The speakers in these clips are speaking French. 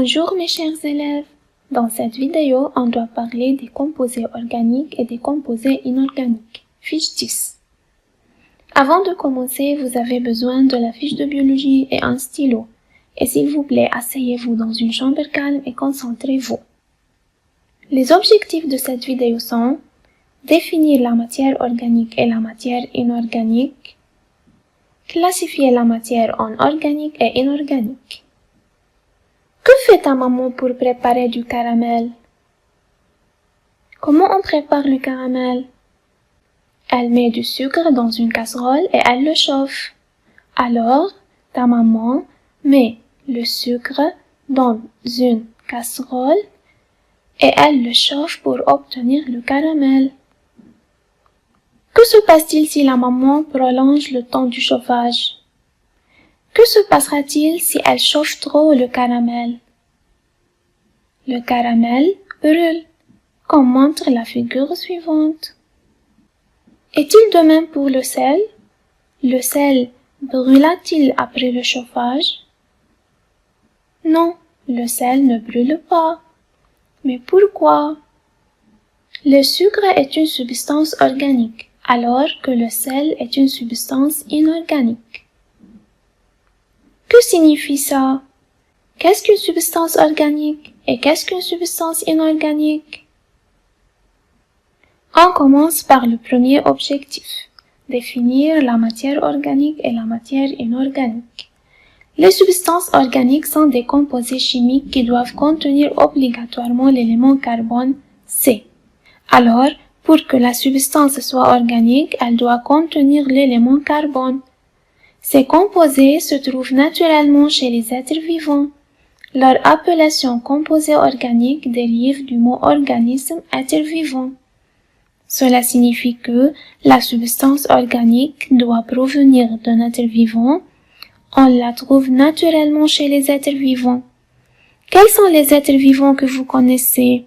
Bonjour mes chers élèves. Dans cette vidéo, on doit parler des composés organiques et des composés inorganiques. Fiche 10. Avant de commencer, vous avez besoin de la fiche de biologie et un stylo. Et s'il vous plaît, asseyez-vous dans une chambre calme et concentrez-vous. Les objectifs de cette vidéo sont définir la matière organique et la matière inorganique, classifier la matière en organique et inorganique. Que fait ta maman pour préparer du caramel? Comment on prépare le caramel? Elle met du sucre dans une casserole et elle le chauffe. Alors, ta maman met le sucre dans une casserole et elle le chauffe pour obtenir le caramel. Que se passe-t-il si la maman prolonge le temps du chauffage? Que se passera-t-il si elle chauffe trop le caramel? Le caramel brûle, comme montre la figure suivante. Est-il de même pour le sel? Le sel brûla-t-il après le chauffage? Non, le sel ne brûle pas. Mais pourquoi? Le sucre est une substance organique, alors que le sel est une substance inorganique. Que signifie ça? Qu'est-ce qu'une substance organique et qu'est-ce qu'une substance inorganique? On commence par le premier objectif, définir la matière organique et la matière inorganique. Les substances organiques sont des composés chimiques qui doivent contenir obligatoirement l'élément carbone C. Alors, pour que la substance soit organique, elle doit contenir l'élément carbone. Ces composés se trouvent naturellement chez les êtres vivants. Leur appellation composé organique dérive du mot organisme être vivant. Cela signifie que la substance organique doit provenir d'un être vivant. On la trouve naturellement chez les êtres vivants. Quels sont les êtres vivants que vous connaissez?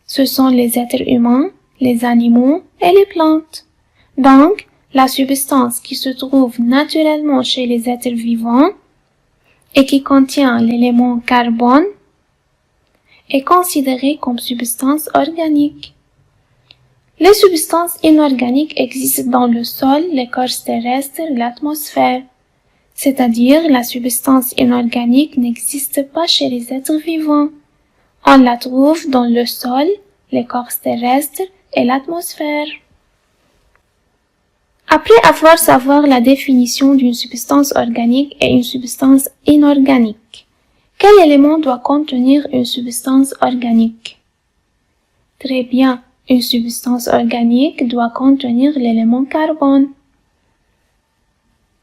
Ce sont les êtres humains, les animaux et les plantes. Donc, la substance qui se trouve naturellement chez les êtres vivants et qui contient l'élément carbone est considérée comme substance organique. Les substances inorganiques existent dans le sol, l'écorce terrestre et l'atmosphère. C'est-à-dire, la substance inorganique n'existe pas chez les êtres vivants. On la trouve dans le sol, l'écorce terrestre et l'atmosphère. Après avoir savoir la définition d'une substance organique et une substance inorganique, quel élément doit contenir une substance organique? Très bien, une substance organique doit contenir l'élément carbone.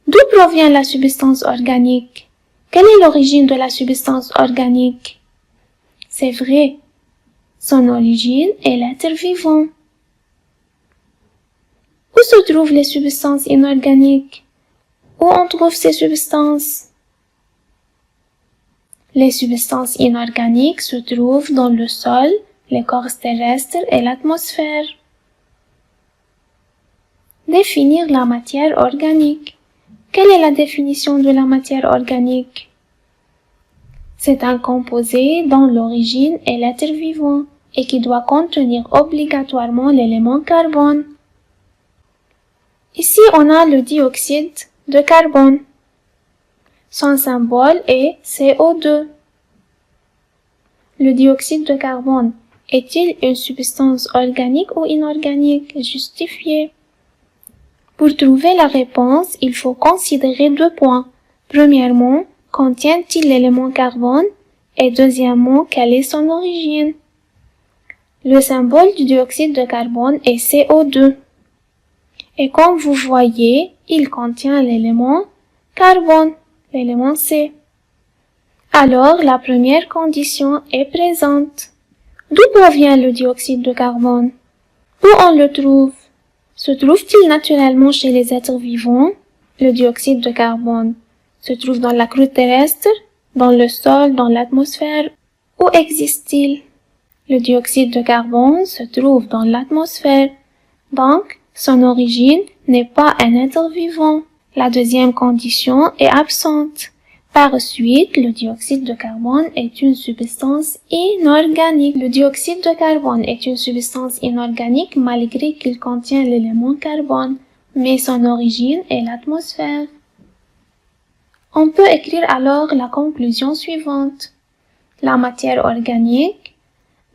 D'où provient la substance organique? Quelle est l'origine de la substance organique? C'est vrai, son origine est l'être vivant. Où se trouvent les substances inorganiques? Où on trouve ces substances? Les substances inorganiques se trouvent dans le sol, l'écorce terrestre et l'atmosphère. Définir la matière organique. Quelle est la définition de la matière organique? C'est un composé dont l'origine est l'être vivant et qui doit contenir obligatoirement l'élément carbone. Ici, on a le dioxyde de carbone. Son symbole est CO2. Le dioxyde de carbone est-il une substance organique ou inorganique? Justifiez. Pour trouver la réponse, il faut considérer deux points. Premièrement, contient-il l'élément carbone? Et deuxièmement, quelle est son origine? Le symbole du dioxyde de carbone est CO2. Et comme vous voyez, il contient l'élément carbone, l'élément C. Alors, la première condition est présente. D'où provient le dioxyde de carbone? Où on le trouve? Se trouve-t-il naturellement chez les êtres vivants? Le dioxyde de carbone se trouve dans la croûte terrestre, dans le sol, dans l'atmosphère. Où existe-t-il? Le dioxyde de carbone se trouve dans l'atmosphère. Donc, son origine n'est pas un être vivant. La deuxième condition est absente. Par suite, le dioxyde de carbone est une substance inorganique. Le dioxyde de carbone est une substance inorganique malgré qu'il contient l'élément carbone, mais son origine est l'atmosphère. On peut écrire alors la conclusion suivante. La matière organique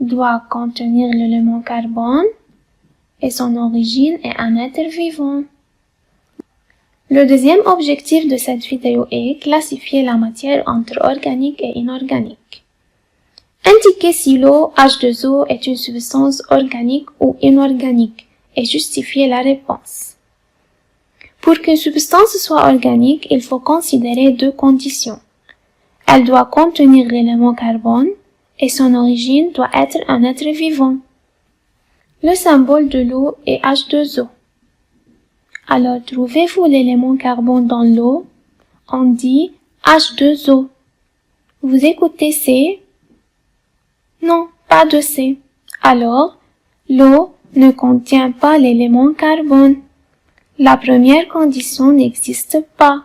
doit contenir l'élément carbone et son origine est un être vivant. Le deuxième objectif de cette vidéo est classifier la matière entre organique et inorganique. Indiquer si l'eau H2O est une substance organique ou inorganique et justifier la réponse. Pour qu'une substance soit organique, il faut considérer deux conditions. Elle doit contenir l'élément carbone et son origine doit être un être vivant. Le symbole de l'eau est H2O. Alors, trouvez-vous l'élément carbone dans l'eau? On dit H2O. Vous écoutez C? Non, pas de C. Alors, l'eau ne contient pas l'élément carbone. La première condition n'existe pas.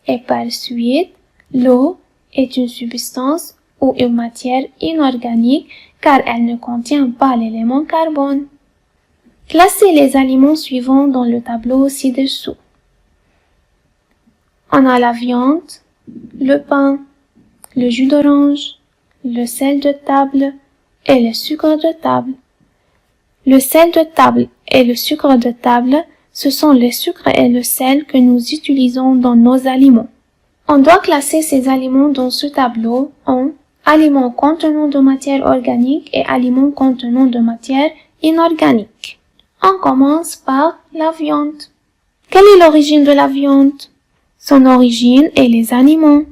Et par suite, l'eau est une substance ou une matière inorganique car elle ne contient pas l'élément carbone. Classez les aliments suivants dans le tableau ci-dessous. On a la viande, le pain, le jus d'orange, le sel de table et le sucre de table. Le sel de table et le sucre de table, ce sont les sucres et le sel que nous utilisons dans nos aliments. On doit classer ces aliments dans ce tableau en aliments contenant de matière organique et aliments contenant de matière inorganique. On commence par la viande. Quelle est l'origine de la viande? Son origine est les animaux.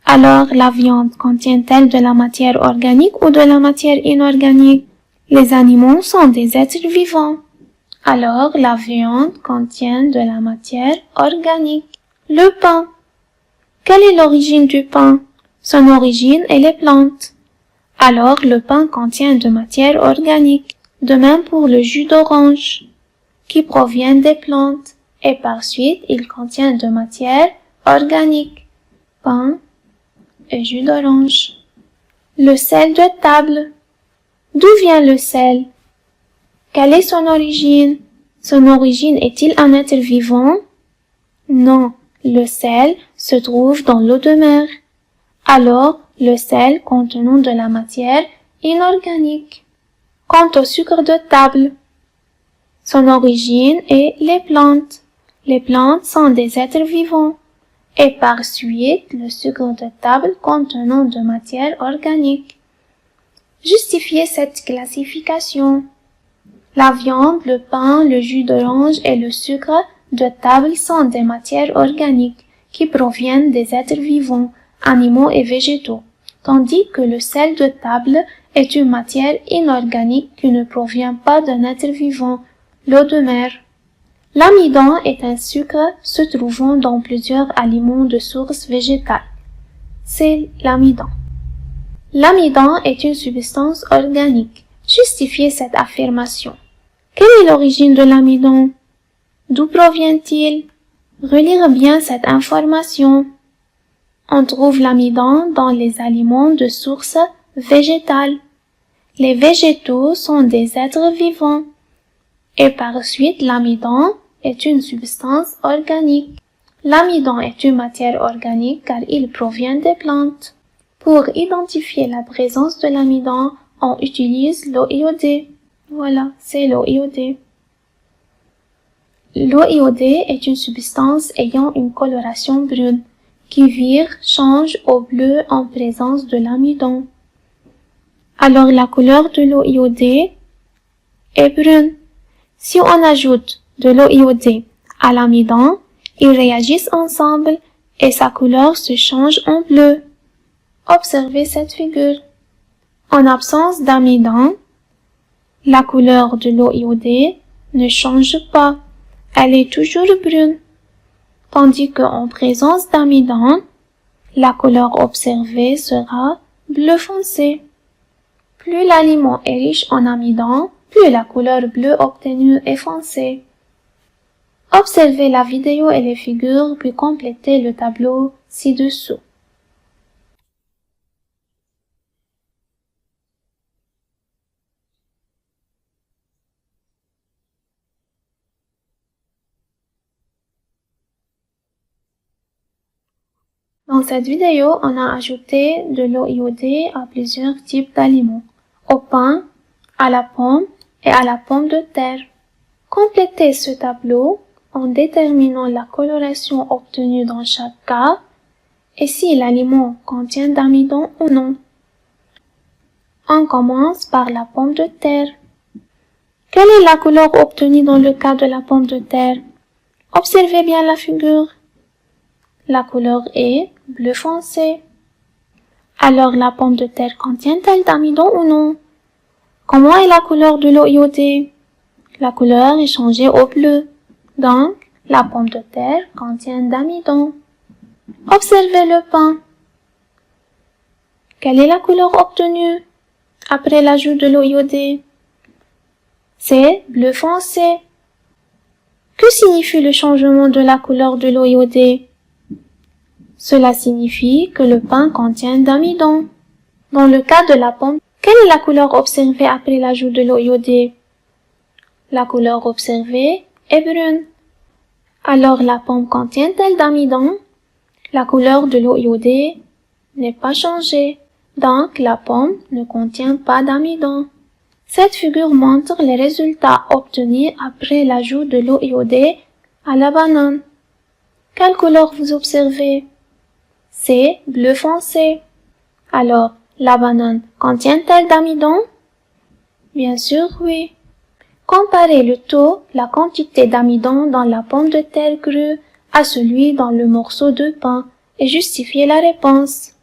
Alors, la viande contient-elle de la matière organique ou de la matière inorganique? Les animaux sont des êtres vivants. Alors, la viande contient de la matière organique. Le pain. Quelle est l'origine du pain? Son origine est les plantes. Alors, le pain contient de matière organique. De même pour le jus d'orange, qui provient des plantes, et par suite, il contient de matière organique, pain et jus d'orange. Le sel de table. D'où vient le sel? Quelle est son origine? Son origine est-il un être vivant? Non, le sel se trouve dans l'eau de mer. Alors, le sel contenant de la matière inorganique. Quant au sucre de table, son origine est les plantes. Les plantes sont des êtres vivants. Et par suite, le sucre de table contenant de matière organique. Justifiez cette classification. La viande, le pain, le jus d'orange et le sucre de table sont des matières organiques qui proviennent des êtres vivants, animaux et végétaux, tandis que le sel de table est une matière inorganique qui ne provient pas d'un être vivant, l'eau de mer. L'amidon est un sucre se trouvant dans plusieurs aliments de source végétale. C'est l'amidon. L'amidon est une substance organique. Justifiez cette affirmation. Quelle est l'origine de l'amidon? D'où provient-il? Relire bien cette information. On trouve l'amidon dans les aliments de source végétale. Les végétaux sont des êtres vivants. Et par suite, l'amidon est une substance organique. L'amidon est une matière organique car il provient des plantes. Pour identifier la présence de l'amidon, on utilise l'eau iodée. Voilà, c'est l'eau iodée. L'eau iodée est une substance ayant une coloration brune qui vire, change au bleu en présence de l'amidon. Alors la couleur de l'eau iodée est brune. Si on ajoute de l'eau iodée à l'amidon, ils réagissent ensemble et sa couleur se change en bleu. Observez cette figure. En absence d'amidon, la couleur de l'eau iodée ne change pas. Elle est toujours brune. Tandis qu'en présence d'amidon, la couleur observée sera bleu foncé. Plus l'aliment est riche en amidon, plus la couleur bleue obtenue est foncée. Observez la vidéo et les figures puis complétez le tableau ci-dessous. Dans cette vidéo, on a ajouté de l'eau iodée à plusieurs types d'aliments, au pain, à la pomme et à la pomme de terre. Complétez ce tableau en déterminant la coloration obtenue dans chaque cas et si l'aliment contient d'amidon ou non. On commence par la pomme de terre. Quelle est la couleur obtenue dans le cas de la pomme de terre? Observez bien la figure. La couleur est bleu foncé. Alors la pomme de terre contient-elle d'amidon ou non? Comment est la couleur de l'eau iodée? La couleur est changée au bleu. Donc, la pomme de terre contient d'amidon. Observez le pain. Quelle est la couleur obtenue après l'ajout de l'eau iodée? C'est bleu foncé. Que signifie le changement de la couleur de l'eau iodée? Cela signifie que le pain contient d'amidon. Dans le cas de la pomme, quelle est la couleur observée après l'ajout de l'eau iodée? La couleur observée est brune. Alors la pomme contient-elle d'amidon? La couleur de l'eau iodée n'est pas changée, donc la pomme ne contient pas d'amidon. Cette figure montre les résultats obtenus après l'ajout de l'eau iodée à la banane. Quelle couleur vous observez? C'est bleu foncé. Alors, la banane contient-elle d'amidon? Bien sûr, oui. Comparez le taux, la quantité d'amidon dans la pomme de terre crue à celui dans le morceau de pain et justifiez la réponse.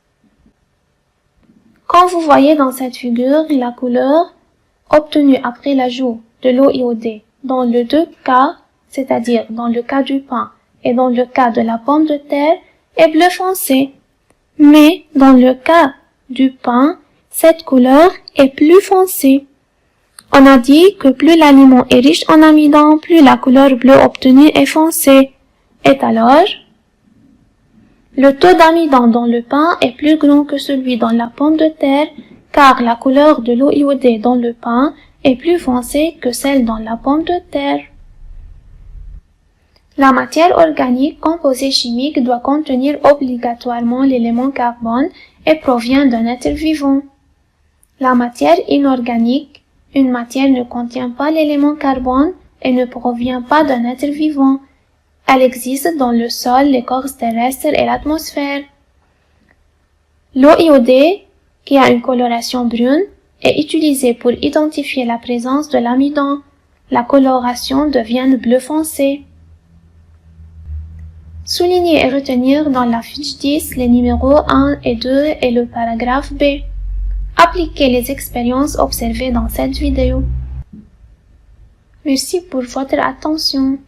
Comme vous voyez dans cette figure, la couleur obtenue après l'ajout de l'eau iodée dans les deux cas, c'est-à-dire dans le cas du pain et dans le cas de la pomme de terre, est bleu foncé. Mais dans le cas du pain, cette couleur est plus foncée. On a dit que plus l'aliment est riche en amidon, plus la couleur bleue obtenue est foncée. Et alors, le taux d'amidon dans le pain est plus grand que celui dans la pomme de terre, car la couleur de l'eau iodée dans le pain est plus foncée que celle dans la pomme de terre. La matière organique composée chimique doit contenir obligatoirement l'élément carbone et provient d'un être vivant. La matière inorganique, une matière ne contient pas l'élément carbone et ne provient pas d'un être vivant. Elle existe dans le sol, l'écorce terrestre et l'atmosphère. L'eau iodée, qui a une coloration brune, est utilisée pour identifier la présence de l'amidon. La coloration devient bleu foncé. Souligner et retenir dans la fiche 10 les numéros 1 et 2 et le paragraphe B. Appliquez les expériences observées dans cette vidéo. Merci pour votre attention.